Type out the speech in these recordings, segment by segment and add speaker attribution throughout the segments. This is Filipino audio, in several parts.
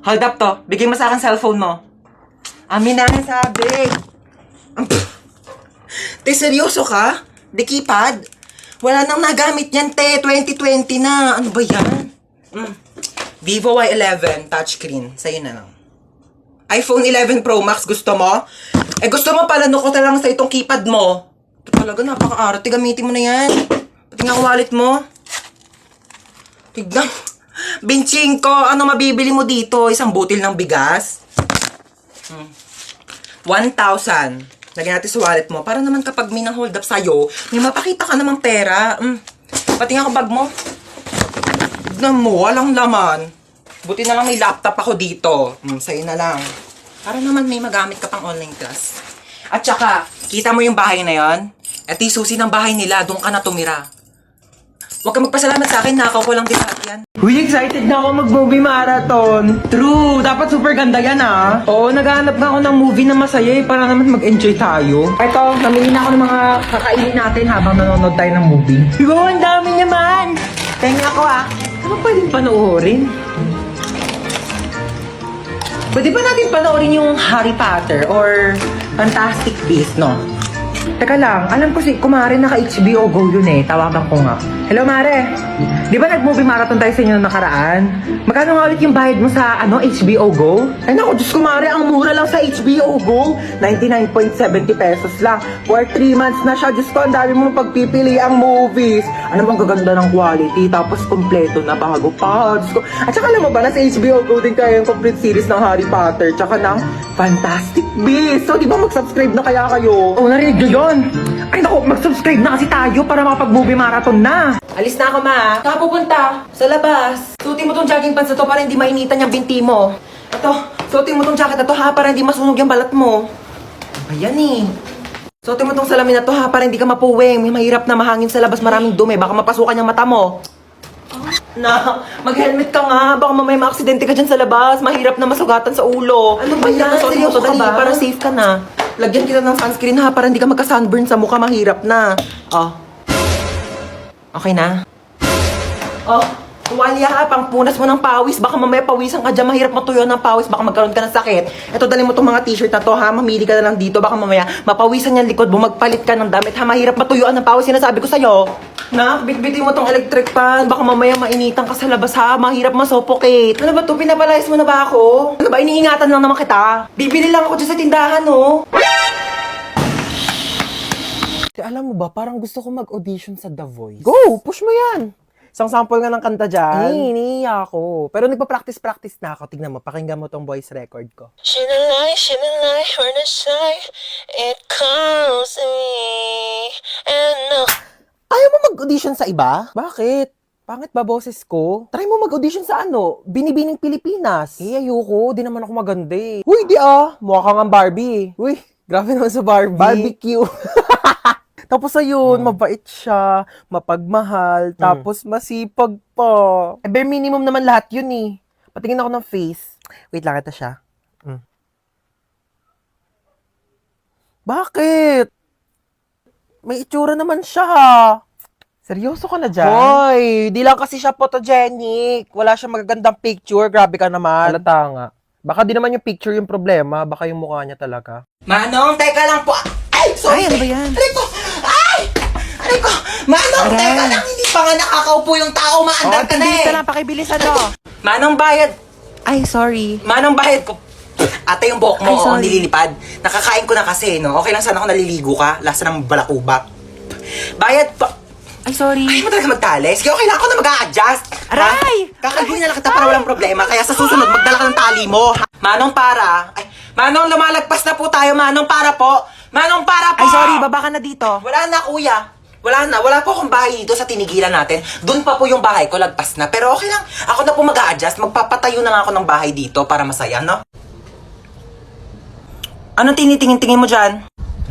Speaker 1: Hold up to. Bigay mo sa akin cellphone mo. Amin na, sabi. Te, seryoso ka? Di keypad? Wala nang nagamit yan, te. 2020 na. Ano ba yan? Vivo Y11 touchscreen. Sa'yo na lang. iPhone 11 Pro Max, gusto mo? Eh, gusto mo pala ko na lang sa itong keypad mo. Ito talaga, napaka-arte. Gamitin mo na yan. Pati nga ang wallet mo. Tignan. Binching ko, ano mabibili mo dito? Isang butil ng bigas? 1,000. Lagyan natin sa wallet mo. Para naman kapag may nang-hold up sa'yo, may mapakita ka namang pera. Pati nga ang bag mo. Tignan mo, walang laman. Buti na lang may laptop ako dito. Sa'yo na lang. Para naman may magamit ka pang online class. At saka, kita mo yung bahay na yon? Ito yung susi ng bahay nila, doon ka na tumira. Huwag ka magpasalamat sa akin, nakaw ko lang din yan.
Speaker 2: Uy, excited na ako mag-movie marathon. True, dapat super ganda yan ah. Oo, naghahanap nga ako ng movie na masaya para naman mag-enjoy tayo. Ito, namili na ako ng mga kakainin natin habang nanonood tayo ng movie. Wow, ang dami naman! Tenga ako ah. Ano pwedeng panoorin? Pwede ba natin panoorin yung Harry Potter or Fantastic Beasts, no? Teka lang, alam ko si Kumare naka-HBO Go yun eh. Tawagan ko nga. Hello, Mare. Di ba nag-movie marathon tayo sa inyo ng nakaraan? Magkano nga ulit yung bayad mo sa HBO Go? Ay naku, Diyos Kumare, ang mura lang sa HBO Go. 99.70 pesos lang. For 3 months na siya. Diyos ko, ang dami mo pagpipili ang movies. Ano bang gaganda ng quality? Tapos kompleto na bago pa. Diyos ko. At saka alam mo ba, nasa HBO Go din kayo yung complete series ng Harry Potter. Tsaka ng Fantastic Beasts. So, di ba mag-subscribe na kaya kayo? Oh, narinig nyo yun? Ay naku, mag-subscribe na kasi tayo para makapag-movie marathon na.
Speaker 1: Alis na ako, ma. Saan pupunta? Sa labas. Suotin mo tong jogging pants na to para hindi mainitan yung binti mo. Ito, suotin mo tong jacket na to ha para hindi masunog yung balat mo. Ayan eh. Suotin mo tong salamin na to ha para hindi ka mapuwing. May mahirap na mahangin sa labas, maraming dumi. Baka mapasukan yung mata mo. Na, mag-helmet ka nga. Baka mamaya ma-aksidente ka dyan sa labas. Mahirap na masugatan sa ulo. Ano ba yan? Seryoso ka ba? Para safe ka na. Lagyan kita ng sunscreen ha para hindi ka magka-sunburn sa mukha. Mahirap na. Oh. Okay na? Oh, tuwalya ha, pang punas mo ng pawis. Baka mamaya pawisan ka dyan, mahirap matuyo ng pawis. Baka magkaroon ka ng sakit. Ito, dali mo itong mga t-shirt na to ha. Mamili ka na lang dito. Baka mamaya mapawisan yung likod mo. Magpalit ka ng damit ha. Mahirap matuyuan ng pawis. Sinasabi ko sa'yo. Nak, bitbitin mo tong electric fan. Baka mamaya mainitan ka sa labas ha. Mahirap masuffocate. Ano ba to? Pinapalayas mo na ba ako? Ano ba? Iniingatan lang naman kita. Bibili lang ako dyan sa tindahan, oh.
Speaker 2: Alam mo ba, parang gusto ko mag-audition sa The Voice. Go! Push mo yan! Isang sample nga ng kanta dyan. Iniiya ako. Pero nagpa-practice na ako. Tignan mo, pakinggan mo tong voice record ko.
Speaker 3: Shinalay, we're not shy. It calls me. And no.
Speaker 2: Ayaw mo mag-audition sa iba? Bakit? Pangit ba boses ko? Try mo mag-audition sa ano? Binibining Pilipinas. Ayoko. Di naman ako maganda eh. Uy, di ah. Mukha kang ang Barbie. Uy, grabe naman sa Barbie. Barbecue. Tapos ayun, mabait siya, mapagmahal, tapos masipag pa. Eh, bare minimum naman lahat yun eh. Patingin ako ng face. Wait lang, ito siya. Bakit? May itsura naman siya. Seryoso ka na dyan? Hoy, di lang kasi siya photogenic. Wala siya magagandang picture. Grabe ka naman. Halata nga. Baka di naman yung picture yung problema. Baka yung mukha niya talaga.
Speaker 1: Manong, teka lang po. Ay, sorry.
Speaker 2: Ay, ano ba yan?
Speaker 1: Aray ko! Ay! Aray ko! Manong, teka lang. Hindi pa nga nakakaupo yung tao. Maandar ka na eh.
Speaker 2: lang, pakibilis ano.
Speaker 1: Manong bayad.
Speaker 2: Ay, sorry.
Speaker 1: Manong bayad ko. Ate, yung buhok mo,
Speaker 2: Ay, sorry.
Speaker 1: nililipad. Nakakain ko na kasi, no? Okay lang sana ako naliligo ka. Lasa ng balakubak. Bayad pa.
Speaker 2: Ay, sorry.
Speaker 1: Ay, mo talaga magtali. Sige, okay lang ako na mag-a-adjust.
Speaker 2: Aray!
Speaker 1: Kakalbuhin na lang kita para walang problema. Kaya sa susunod, magdala ka ng tali mo. Ha? Manong para. Ay, Manong, lumalagpas na po tayo. Manong para po. Manong para po.
Speaker 2: Ay, sorry. Baba ka na dito.
Speaker 1: Wala na, kuya. Wala na. Wala po akong bahay dito sa tinigilan natin. Doon pa po yung bahay ko, lagpas na. Pero okay lang. Ako na po mag-a-adjust. Magpapatayo na nga ako ng bahay dito para masaya, no? Anong tinitingin-tingin mo dyan?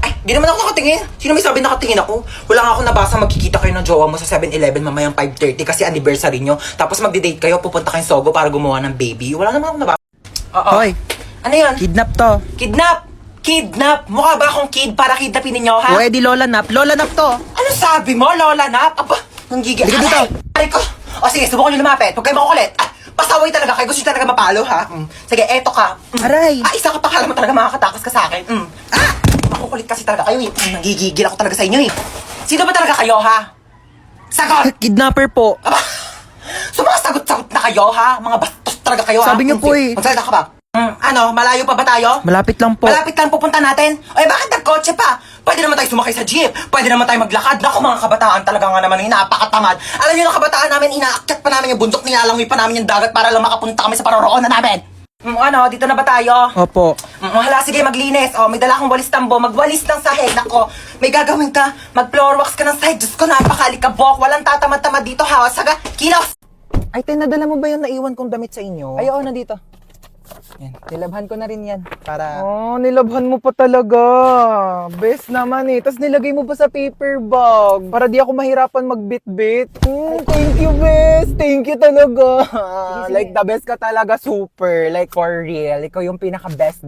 Speaker 1: Ay, di naman ako nakatingin. Sino may sabi nakatingin ako? Wala nga ako nabasa magkikita kayo ng jowa mo sa 7-Eleven mamayang 5:30 kasi anniversary nyo. Tapos magde-date kayo, pupunta kayong Sogo para gumawa ng baby. Wala naman ako nabasa. Oo.
Speaker 2: Hoy,
Speaker 1: Ano yan?
Speaker 2: kidnap to.
Speaker 1: Kidnap! Kidnap! Mukha ba akong kid para kidnapin ninyo, ha?
Speaker 2: Pwede Lola Nap. Lola Nap to.
Speaker 1: Ano sabi mo, Lola Nap? Aba, nanggigil.
Speaker 2: Dito, dito.
Speaker 1: Ay ko. O sige, subukan nyo lumapit. Huwag kayo makukulit. Ah, Pasaway talaga kayo. Gusto nyo talaga mapalo, ha? Sige, eto ka.
Speaker 2: Aray!
Speaker 1: Isa ka pa, kala mo talaga makakatakas ka sa akin. Makukulit kasi talaga kayo, eh. Nagigigil ako talaga sa inyo, eh. Sino ba talaga kayo, ha? Sagot!
Speaker 2: Kidnapper po.
Speaker 1: Aba, sumasagot-sagot na kayo, ha? Mga bastos talaga kayo, ha?
Speaker 2: Sabi niyo po, eh.
Speaker 1: Magsalita ka ba? Ano, malayo pa ba tayo?
Speaker 2: Malapit lang po.
Speaker 1: Malapit lang pupunta natin? Ay, bakit nagkotse pa? Pwede naman tayo sumakay sa jeep. Pwede naman tayo maglakad. Naku, mga kabataan talaga nga naman yung napakatamad. Alam niyo ng kabataan namin, inaakyat pa namin yung bundok, nilalangoy pa namin yung dagat para lang makapunta kami sa paroroonan namin. Ano, dito na ba tayo?
Speaker 2: Opo.
Speaker 1: Hala, sige, maglinis. Oh, may dala akong walis tambo. Magwalis ng sahig. Nako, may gagawin ka. Mag-floor wax ka ng sahig. Diyos ko, napakalikabok. Walang tatamad-tamad dito, ha? Saga, kilos!
Speaker 2: Ay, tay, nadala mo ba yung naiwan kong damit sa inyo?
Speaker 4: Ay, oo, nandito. Yan, nilabhan ko na rin yan para...
Speaker 2: Oh, nilabhan mo pa talaga. Best naman eh. Tapos nilagay mo pa sa paper bag. Para di ako mahirapan magbit-bit. Thank you, best. Thank you talaga.
Speaker 4: sige.
Speaker 2: Like, the best ka talaga. Super. Like, for real. Ikaw yung pinaka-best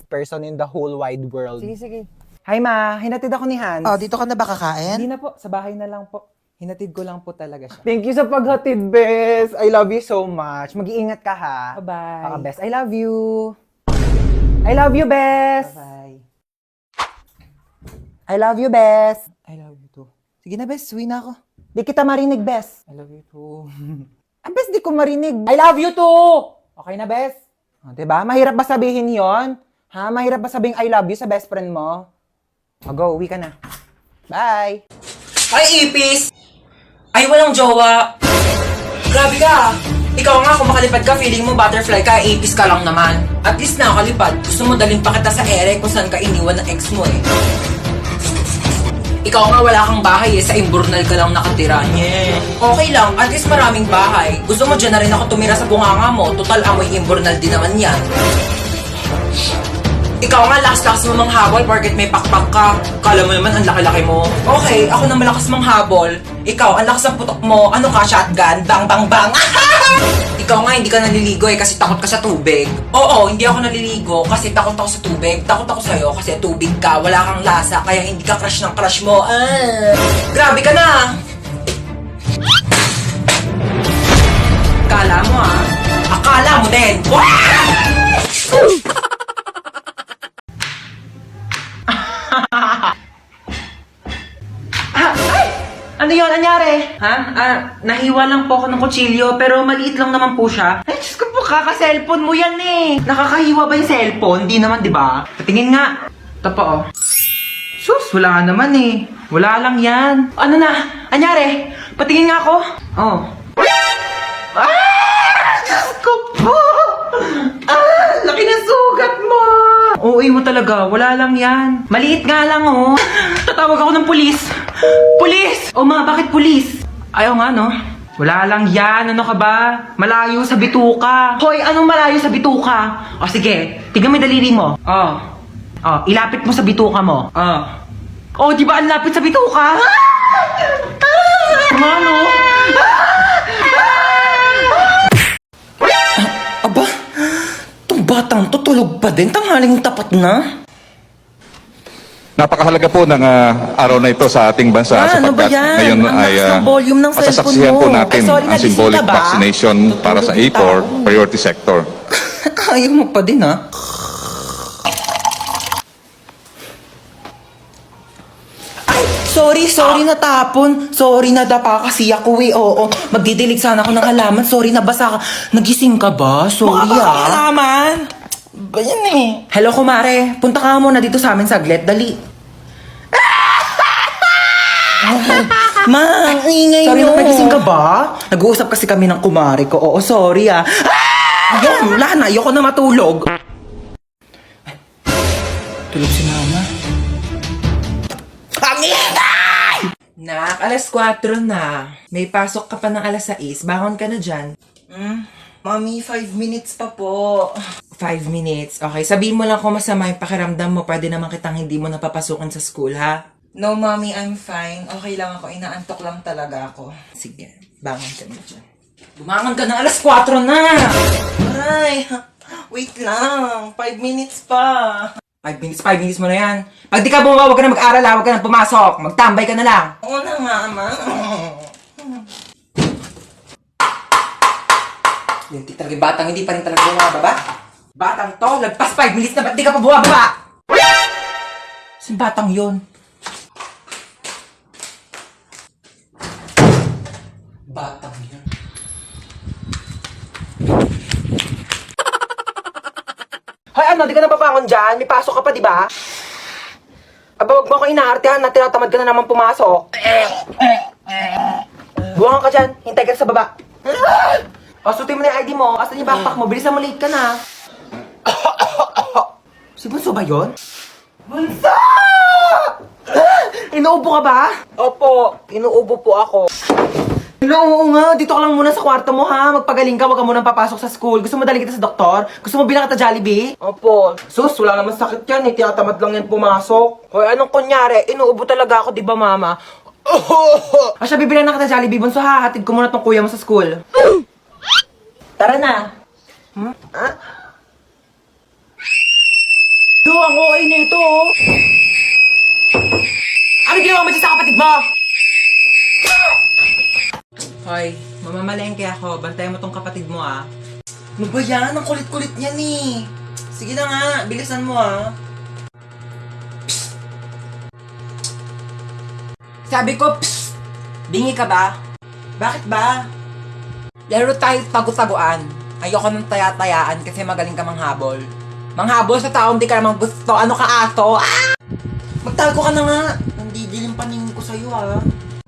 Speaker 2: person in the whole wide world.
Speaker 4: Sige, sige.
Speaker 2: Hi, ma. Hinatid ako ni Hans.
Speaker 1: Oh, dito ka na ba kakain?
Speaker 4: Hindi na po, sa bahay na lang po. Hinatid ko lang po talaga siya.
Speaker 2: Thank you sa paghatid, best. I love you so much. Mag-iingat ka, ha?
Speaker 4: Bye-bye.
Speaker 2: Baka, best. I love you. I love you, best.
Speaker 4: Bye.
Speaker 2: I love you, best.
Speaker 4: I love you too.
Speaker 2: Sige na, best. Uwi na ako. Di kita marinig, best.
Speaker 4: I love you too.
Speaker 2: Best, di ko marinig.
Speaker 4: I love you too! Okay na, bes?
Speaker 2: Diba? Mahirap ba sabihin yon? Ha? Mahirap ba sabihin I love you sa best friend mo? O, go. Uwi ka na. Bye.
Speaker 1: Ay, ipis! Ay, walang jowa! Grabe ka! Ikaw nga, kung makalipad ka, feeling mo butterfly ka, ipis ka lang naman. At least nakakalipad. Gusto mo dalhin pa kita sa ere kung saan ka iniwan ng ex mo, eh. Ikaw nga, wala kang bahay, eh. Sa Imburnal ka lang nakatira. Yeah. Okay lang, at least maraming bahay. Gusto mo dyan na rin ako tumira sa bunganga mo. Total, amoy Imburnal din naman yan. Ikaw nga, lakas-lakas mo manghabol porket may pakpak ka. Kala mo naman, ang laki-laki mo. Okay, ako na malakas manghabol. Ikaw, ang lakas ng putok mo. Ano ka, shotgun? Bang, bang, bang! Ikaw nga, hindi ka naliligo eh kasi takot ka sa tubig. Oo, hindi ako naliligo kasi takot ako sa tubig. Takot ako sa'yo kasi tubig ka, wala kang lasa, kaya hindi ka crush ng crush mo. Grabe ka na! Akala mo ah. Akala mo din. Ano yun? Anyari? Ha? Nahiwa lang po ako ng kutsilyo, pero maliit lang naman po siya. Ay, Diyos ko po, kaka-cellphone mo yan eh. Nakakahiwa ba yung cellphone? Di naman, di ba? Patingin nga. Ito po, oh. Sus, wala naman eh. Wala lang yan. Ano na? Anyari? Patingin nga ako. Oh. Diyos ko po! Laki ng sugat mo! Oo, mo talaga. Wala lang yan. Maliit nga lang, oh. Tatawag ako ng pulis. Pulis! O ma, bakit pulis? Ayaw nga, no? Wala lang yan. Ano ka ba? Malayo sa bituka. Hoy, anong malayo sa bituka? O sige, tignan mo yung daliri mo. Ilapit mo sa bituka mo. Di ba ang lapit sa bituka? Ano? Aba, itong batang to tulog pa din. Tanghaling tapat na.
Speaker 5: Napakahalaga po ng araw na ito sa ating bansa
Speaker 1: Ano ba
Speaker 5: sapagkat
Speaker 1: yan?
Speaker 5: ngayon
Speaker 1: Ang
Speaker 5: ay
Speaker 1: lakas ng volume ng cellphone
Speaker 5: masasaksihan
Speaker 1: mo.
Speaker 5: po natin
Speaker 1: Ay, sorry,
Speaker 5: ang
Speaker 1: nagising
Speaker 5: symbolic
Speaker 1: ka ba?
Speaker 5: vaccination para sa
Speaker 1: Tutulog
Speaker 5: A4
Speaker 1: yung tao.
Speaker 5: priority sector.
Speaker 1: Ayaw mo pa din, ha? Ay, sorry natapon. Sorry nadapa kasi ako eh. Oo, magdidilig sana ako ng halaman. Sorry nabasa ka. Nagising ka ba? Sorry halaman? Ba yan eh? Hello, kumare. Punta ka muna dito sa amin saglit. Dali. Ma, ang ingay
Speaker 2: Sorry,
Speaker 1: nyo.
Speaker 2: nagising ka
Speaker 1: ba? Nag-uusap kasi kami ng kumare ko. Oo, sorry ah. Ayun, wala na. Ayoko na matulog. Tulog si mama. Ang ingay! Nak, alas 4 na. May pasok ka pa ng alas 6. Bangon ka na dyan. Mami, 5 minutes pa po. 5 minutes. Okay, sabihin mo lang kung masama yung pakiramdam mo. Pwede naman kitang hindi mo napapasukan sa school, ha? No, mommy, I'm fine. Okay lang ako. Inaantok lang talaga ako. Sige, bangon ka na dyan. Bumangon ka na, alas 4 na! Aray, wait lang. 5 minutes pa. 5 minutes mo na yan. Pag di ka bumaba, huwag ka na mag-aral, huwag ka na pumasok. Magtambay ka na lang. Oo na nga, ma.
Speaker 2: Lintik talaga yung batang, hindi pa rin talaga bumababa. Batang to, lagpas 5 minutes na, ba't di ka pa bumababa? Saan batang yun? Batang yun.
Speaker 1: Hoy, ano, di ka nababangon dyan? May pasok ka pa, di ba? Aba, wag mo ako inaartehan na tinatamad ka na naman pumasok. Buwangan ka dyan, hintay ka sa baba. O, sutin mo na yung ID mo, asan yung backpack mo, bilisan mo, late ka na. Si Bunso ba yun? Bunso! Inuubo ka ba? Opo, inuubo po ako. Oo nga, dito ka lang muna sa kwarto mo ha. Magpagaling ka, wag ka munang papasok sa school. Gusto mo dalhin kita sa doktor? Gusto mo bilang kita Jollibee? Opo. Sus, wala naman sakit yan. Tinatamad lang yan pumasok. Hoy, anong kunyari? Inuubo talaga ako, di ba mama? Asya, bibilang na kita Jollibee. Bunso ha, hatid ko muna tong kuya mo sa school. Tara na. Ah? Yo, ang okay nito oh. Ano ginawa mo dyan sa kapatid mo?
Speaker 2: Hoy, mamamalengke ako. Bantayan mo tong kapatid mo, ah.
Speaker 1: Ano ba yan? Ang kulit-kulit niyan eh. Sige na nga, bilisan mo ah.
Speaker 2: Sabi ko, psst!
Speaker 1: Bingi ka ba? Bakit ba?
Speaker 2: Laro tayo tago-taguan. Ayoko ng taya-tayaan kasi magaling ka manghabol. Manghabol sa taong di ka naman gusto. Ano ka, aso? Ah!
Speaker 1: Magtago ka na nga. Nandidilim paningin ko sa'yo ah.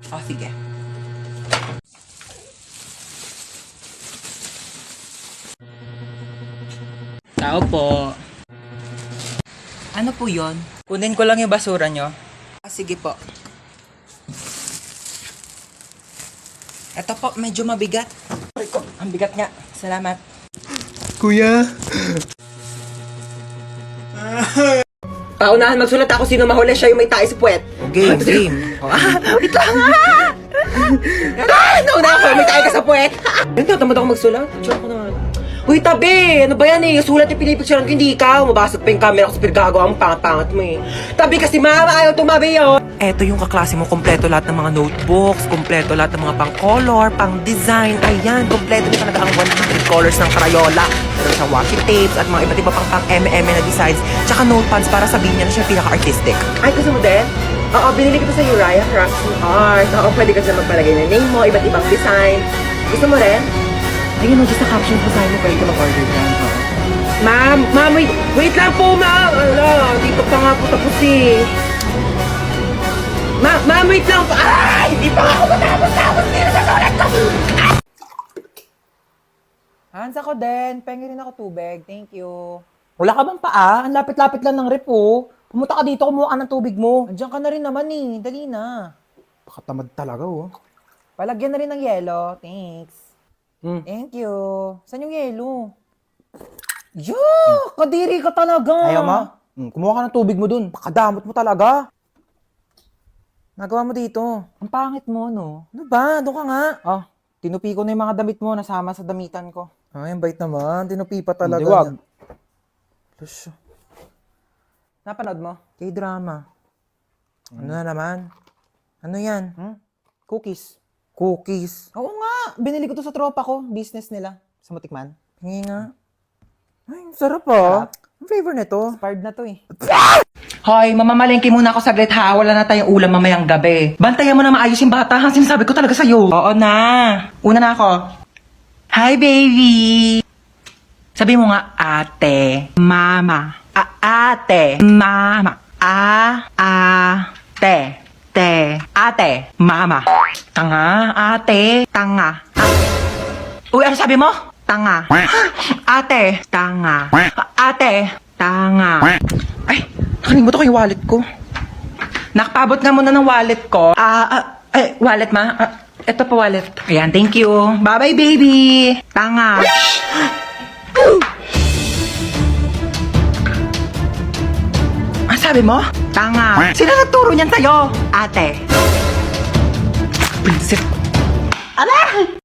Speaker 2: Oh, sige. Tao po. Ano po yon? Kunin ko lang yung basura nyo. Ah, sige po. Ito po, medyo mabigat. Aray ko, ang bigat nga. Salamat.
Speaker 1: Kuya. Paunahan magsulat ako sino mahuli siya yung may tae sa puwet.
Speaker 2: Game, game.
Speaker 1: Wait lang nauna ako, may tae ka sa puwet. Hindi, tamad ako magsulat. Joke ko naman. Uy, tabi! Ano ba yan eh? Sulat yung pinipicturean ko, hindi ikaw. Mabasag pa yung camera ko sa pirgago. Ang pangat-pangat mo eh. Tabi kasi mama, ayaw tumabi yun.
Speaker 2: Eto yung kaklase mo, kompleto lahat ng mga notebooks, kompleto lahat ng mga pang-color, pang-design. Ayan, kompleto na talaga ang 100 colors ng Crayola. Meron siyang washi tapes at mga iba't iba pang pang-MM na designs. Tsaka notepads para sabihin niya na siya pinaka-artistic.
Speaker 1: Ay, gusto mo din? Oo, binili ko to sa Uriah Crafts and Art. Oo, pwede ka dyan magpalagay ng name mo, iba't ibang design. Gusto mo rin? Ayun, no, just sa caption ko sa'yo mo, pwede ka mag-order dyan. Ma'am, wait lang po, ma'am. Ala, dito pa nga po tapos eh. Ma'am, wait lang po. Ay, hindi pa ako matapos. Hindi na sasulat ko.
Speaker 4: Hans, ako din. Pengi rin ako tubig. Thank you. Wala ka bang paa? Ang lapit-lapit lang ng rep, oh. Pumunta ka dito, kumuha ka ng tubig mo. Andiyan ka na rin naman, eh. Dali na. Pakatamad talaga, oh. Palagyan na rin ng yelo. Thanks. Thank you. Saan yung yelo? Kadiri ka talaga. Ayaw mo? Kumuha ka ng tubig mo dun. Pakadamot mo talaga. Nagawa mo dito. Ang pangit mo, no? Ano ba? Doon ka nga. Tinupi ko na yung mga damit mo. Nasama sa damitan ko. Ay, ang bait naman. Tinupi pa talaga. Hindi, wag. Napanood mo? K-drama. Ano na naman? Ano yan? Cookies. Cookies? Oo nga. Binili ko to sa tropa ko. Business nila. Sa Mutikman. Hingi nga. Ay, ang sarap ah. Ang flavor nito. Expired na to eh.
Speaker 2: Hoy, mamamalengke muna ako saglit ha. Wala na tayong ulam mamayang gabi. Bantayan mo na maayos yung bata ha. Sinasabi ko talaga sa'yo. Oo na. Una na ako. Hi, baby. Sabi mo nga, ate, mama. Ate, mama. Ate. Ate, mama. Tanga, ate, tanga. Uy, ano sabi mo? Tanga. Ate, tanga. Ate, tanga. Ay, nakalimutan ko yung wallet ko. Nakapabot nga muna ng wallet ko. Wallet ma? Ito pa wallet. Ayan, thank you. Bye-bye, baby. Tanga. Ang sabi mo? Tanga. Sino nagturo niyan sa'yo? Ate. Prinsip. Ala!